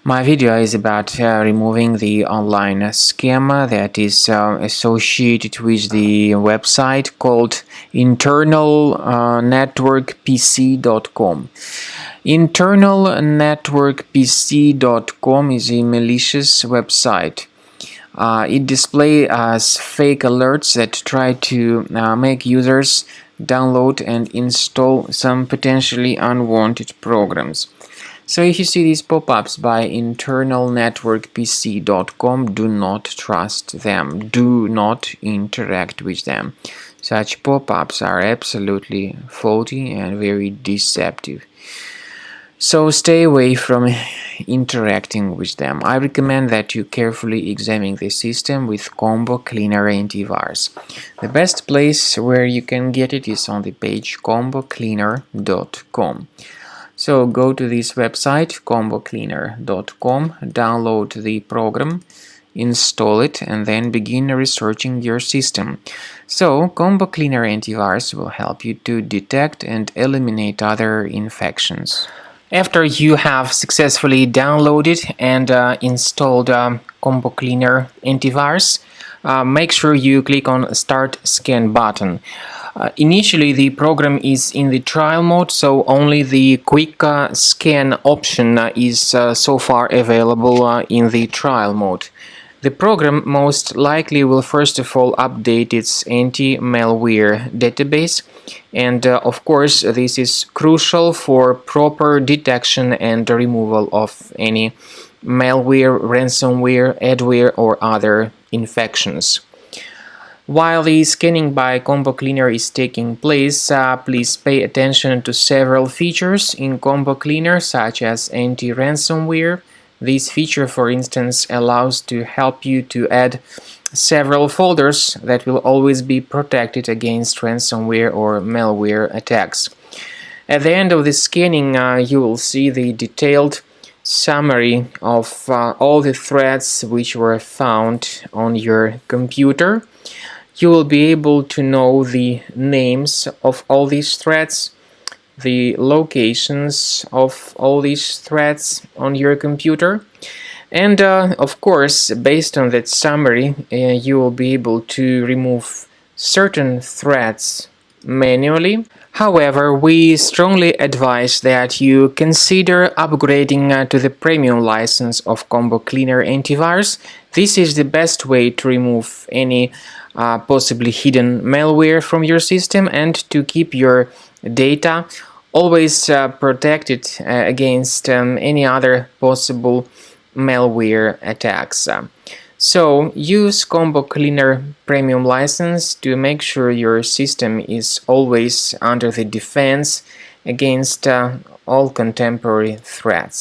My video is about removing the online scam that is associated with the website called internalnetworkpc.com. Internalnetworkpc.com is a malicious website. It displays fake alerts that try to make users download and install some potentially unwanted programs. So if you see these pop-ups by internalnetworkpc.com, do not trust them. Do not interact with them. Such pop-ups are absolutely faulty and very deceptive. So stay away from interacting with them. I recommend that you carefully examine the system with Combo Cleaner Antivirus. The best place where you can get it is on the page combocleaner.com. So go to this website, combocleaner.com, download the program, install it, and then begin researching your system. So Combo Cleaner Antivirus will help you to detect and eliminate other infections. After you have successfully downloaded and installed Combo Cleaner Antivirus, make sure you click on Start Scan button. Initially, the program is in the trial mode, so only the quick scan option is so far available in the trial mode. The program most likely will first of all update its anti-malware database, and of course this is crucial for proper detection and removal of any malware, ransomware, adware or other infections. While the scanning by Combo Cleaner is taking place, please pay attention to several features in Combo Cleaner, such as anti-ransomware. This feature, for instance, allows to help you to add several folders that will always be protected against ransomware or malware attacks. At the end of the scanning, you will see the detailed summary of all the threads which were found on your computer. You will be able to know the names of all these threads, the locations of all these threads on your computer, and of course, based on that summary, you will be able to remove certain threads manually. However, we strongly advise that you consider upgrading to the premium license of Combo Cleaner Antivirus. This is the best way to remove any possibly hidden malware from your system and to keep your data always protected against any other possible malware attacks. So use Combo Cleaner Premium license to make sure your system is always under the defense against all contemporary threats.